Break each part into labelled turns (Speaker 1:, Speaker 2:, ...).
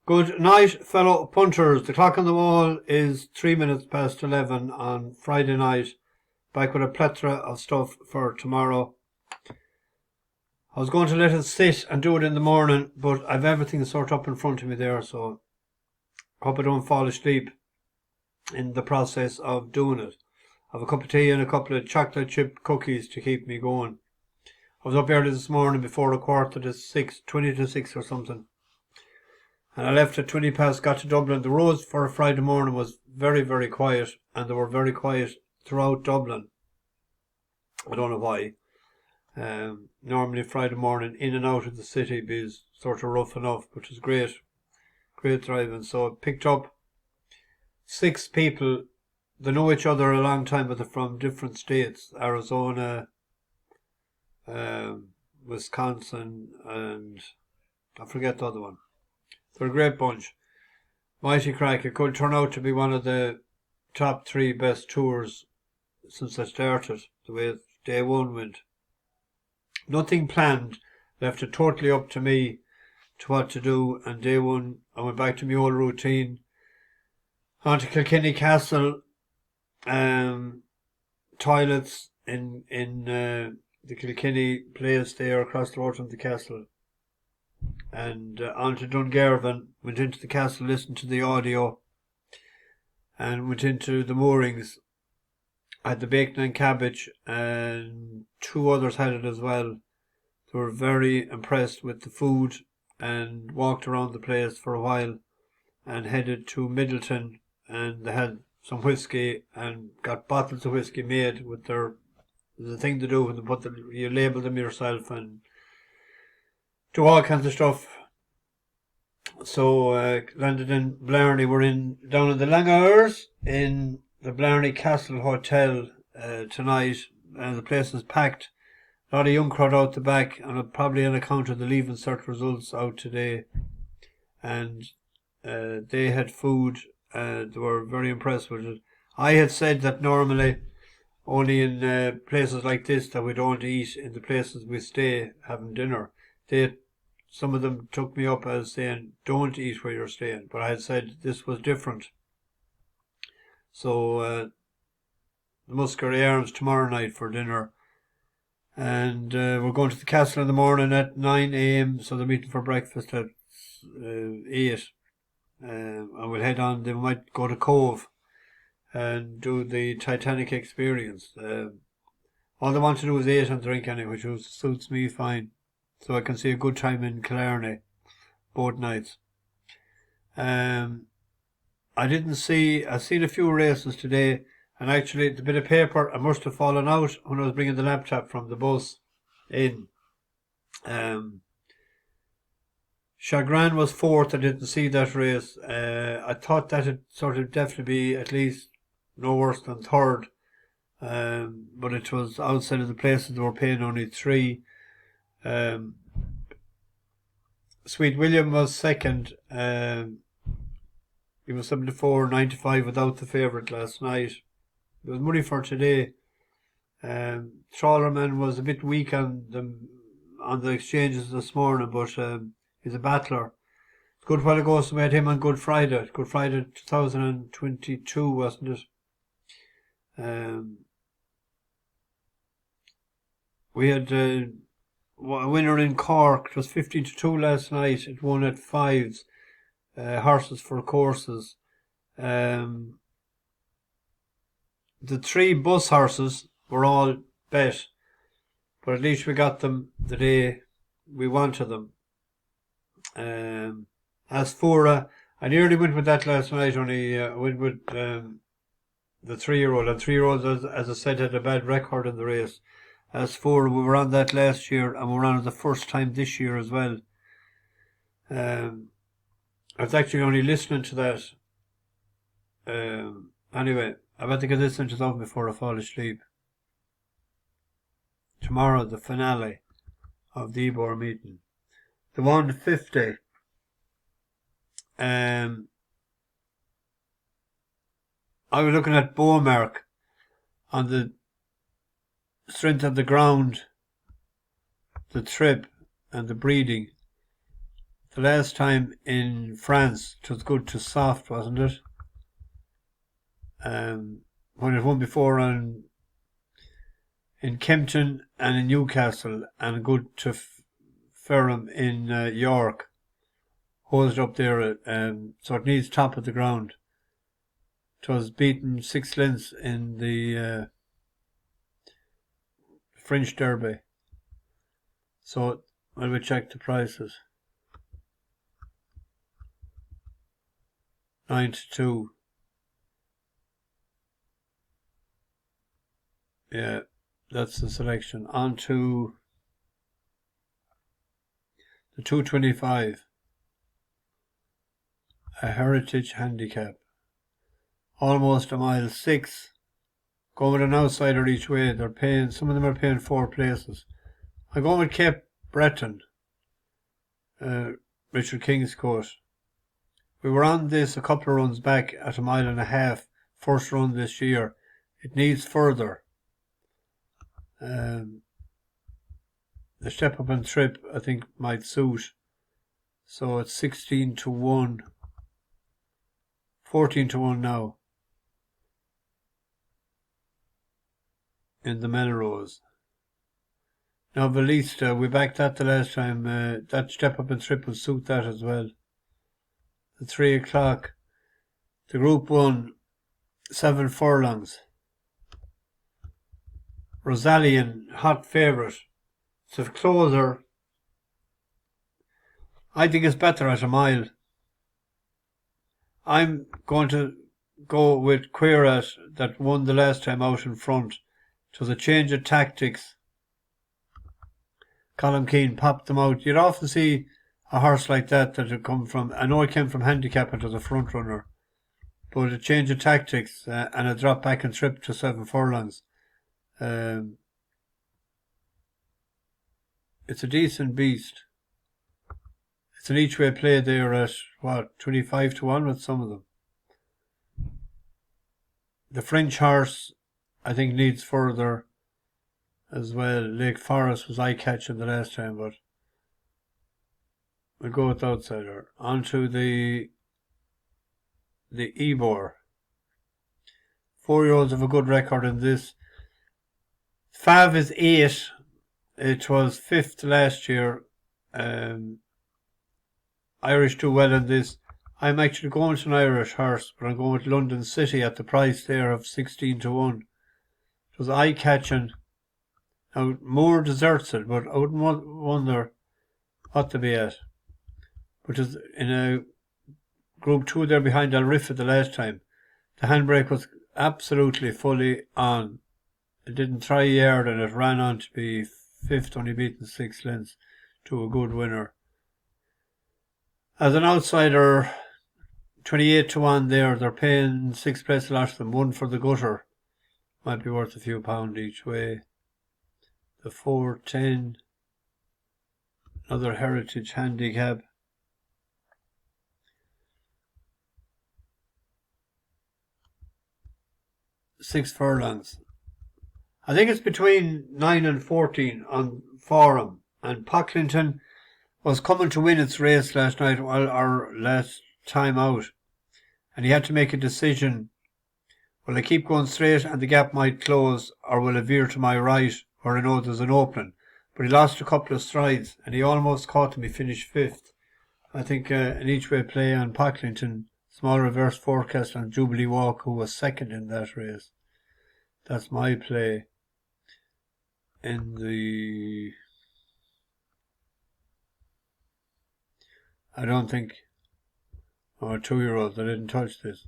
Speaker 1: Good night, fellow punters. The clock on the wall is 3 minutes past 11 on Friday night. Back with a plethora of stuff for tomorrow. I was going to let it sit and do it in the morning, but I've everything sort up in front of me there, so I hope I don't fall asleep in the process of doing it. I have a cup of tea and a couple of chocolate chip cookies to keep me going. I was up early this morning before 20 to 6 or something. And I left at 20 past, got to Dublin. The roads for a Friday morning was very, very quiet, and they were very quiet throughout Dublin. I don't know why. Normally Friday morning in and out of the city is sort of rough enough, which is great. Great driving. So I picked up 6 people. They know each other a long time, but they're from different states. Arizona, Wisconsin, and I forget the other one. They're a great bunch. Mighty crack. It could turn out to be one of the top 3 best tours since I started, the way day one went. Nothing planned. Left it totally up to me to what to do. And day one, I went back to my old routine. Onto Kilkenny Castle. Toilets in the Kilkenny place there across the road from the castle. And on to Dungarvan, went into the castle, listened to the audio, and went into the moorings. I had the bacon and cabbage, and 2 others had it as well. They were very impressed with the food and walked around the place for a while and headed to Middleton, and they had some whiskey and got bottles of whiskey made with the thing to do when you label them yourself and do all kinds of stuff. So landed in Blarney. We're down in the long hours in the Blarney Castle Hotel tonight, and the place is packed. A lot of young crowd out the back, and probably on account of the Leaving Cert results out today. And they had food, and they were very impressed with it. I had said that normally only in places like this that we don't eat in the places we stay having dinner. Some of them took me up as saying, don't eat where you're staying. But I had said this was different. So the Muskerry Arms tomorrow night for dinner. And we're going to the castle in the morning at 9 a.m. So they're meeting for breakfast at 8. And we'll head on. They might go to Cove and do the Titanic experience. All they want to do is eat and drink anyway, which suits me fine. So I can see a good time in Killarney both nights. I seen a few races today, and actually the bit of paper I must have fallen out when I was bringing the laptop from the bus in. Chagrin was 4th. I didn't see that race. I thought that it'd sort of definitely be at least no worse than 3rd. But it was outside of the places they were paying only 3. Sweet William was 2nd. He was 74.95 without the favourite last night. There was money for today. Trawlerman was a bit weak on the exchanges this morning, but he's a battler. It's good while ago, so we had him on Good Friday. Good Friday 2022, wasn't it? We had a winner in Cork. It was 15-2 last night. It won at 5s. Horses for courses. The 3 bus horses were all bet, but at least we got them the day we wanted them. Asfura, I nearly went with that last night, only went with the 3-year-old. And 3-year-olds, as I said, had a bad record in the race. Asfura, we were on that last year, and we're on it the first time this year as well. I was actually only listening to that. Anyway, I've had to get listening to that before I fall asleep. Tomorrow, the finale of the Ebor meeting. The 150. I was looking at Bowmark on the strength of the ground, the trip and the breeding. the last time in France, it was good to soft, wasn't it? When it won before in Kempton and in Newcastle, and good to Ferrum in York. Holds it up there, so it needs top of the ground. It was beaten 6 lengths in the French Derby. So, well, we check the prices. 9-2. Yeah, that's the selection. On to the 225. A Heritage Handicap. Almost a mile 6. Going with an outsider each way. They're paying, some of them are paying 4 places. I'm going with Cape Breton. Richard King's course. We were on this a couple of runs back at a mile and a half. First run this year. It needs further. The step up and trip, I think, might suit. So it's 16-1. 14-1 now. In the Melrose. Now Valista, we backed that the last time. That step up and trip will suit that as well. The 3 o'clock. The Group 1, 7 furlongs. Rosalian, hot favourite. It's a closer. I think it's better at a mile. I'm going to go with Qirat that won the last time out in front. It was a change of tactics. Colin Keane popped them out. You'd often see a horse like that had come from, I know it came from handicap into the front runner, but a change of tactics and a drop back and trip to 7 furlongs. It's a decent beast. It's an each way play there at 25-1 with some of them. The French horse, I think, needs further as well. Lake Forest was eye catching the last time, but we'll go with the outsider. On to the Ebor. 4-year-olds have a good record in this. Fav is 8. It was 5th last year. Irish do well in this. I'm actually going to an Irish horse, but I'm going with London City at the price there of 16-1. It was eye catching. Now, Moore deserts it, but I wouldn't wonder what to be at. Which is in a Group 2 there behind Al Rifa the last time. The handbrake was absolutely fully on. It didn't try a yard and it ran on to be 5th, only beaten 6 lengths to a good winner. As an outsider, 28-1 there. They're paying 6 places a lot of them. 1 for the gutter. Might be worth a few pound each way. The 4-10. Another Heritage Handicap. 6 furlongs. I think it's between 9 and 14 on Forum. And Pocklington was coming to win its race last night, or last time out. And he had to make a decision. Will I keep going straight and the gap might close, or will I veer to my right where I know there's an opening? But he lost a couple of strides and he almost caught him. He finished 5th. I think an each way play on Pocklington, small reverse forecast on Jubilee Walk, who was 2nd in that race. That's my play. In the... I don't think... Oh, 2-year-olds, I didn't touch this.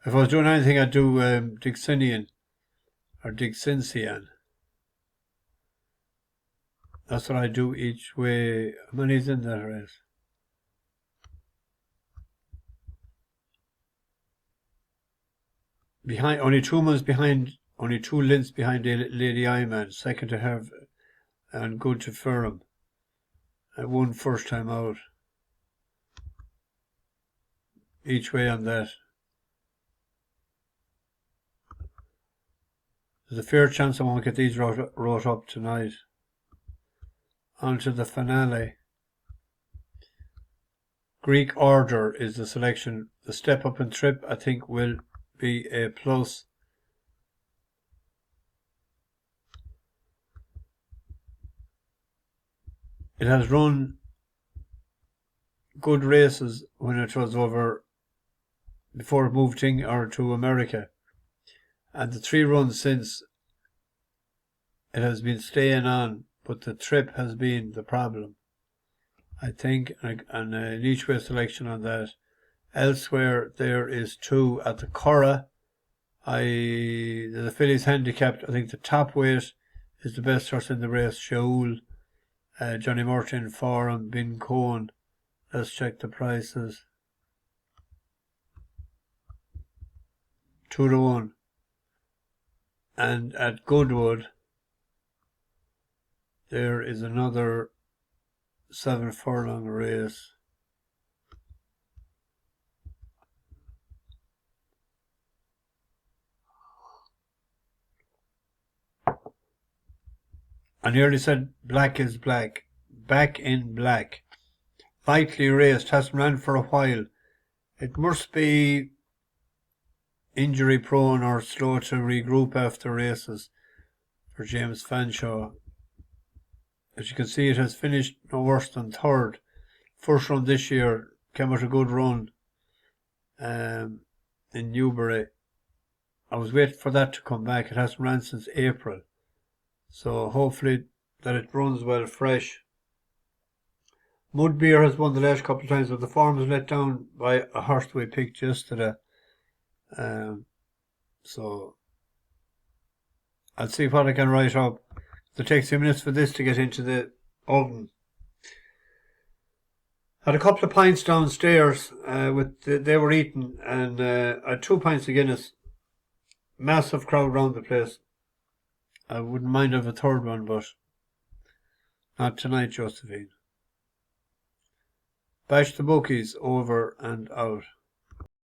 Speaker 1: If I was doing anything, I'd do Dickensian or Dickensian. That's what I do each way. How many's in that race? Behind, only 2 months behind, only 2 lengths behind Lady Iman, 2nd to have and good to Ferrum. I won first time out. Each way on that. There's a fair chance I won't get these wrote up tonight. On to the finale. Greek Order is the selection. The step up and trip, I think, will be a plus. It has run good races when it was over before it moved to America. And the 3 runs since, it has been staying on, but the trip has been the problem, I think, and an each way selection on that. Elsewhere, there is 2 at the Curragh. The filly's handicapped. I think the top weight is the best horse in the race, Shaool. Johnny Martin, Forum, Bin Cohen. Let's check the prices. 2-1. And at Goodwood, there is another 7 furlong race. I nearly said black is black. Back in black. Lightly raced, hasn't ran for a while. It must be injury prone or slow to regroup after races for James Fanshawe. As you can see, it has finished no worse than 3rd. First run this year, came out a good run in Newbury. I was waiting for that to come back. It hasn't ran since April. So hopefully that it runs well fresh. Mudbeer has won the last couple of times, but the form was let down by a horse we picked yesterday. So I'll see what I can write up. It takes 2 minutes for this to get into the oven. Had a couple of pints downstairs they were eating, and I had 2 pints of Guinness. Massive crowd round the place. I wouldn't mind of a 3rd one, but not tonight, Josephine. Bash the bookies, over and out.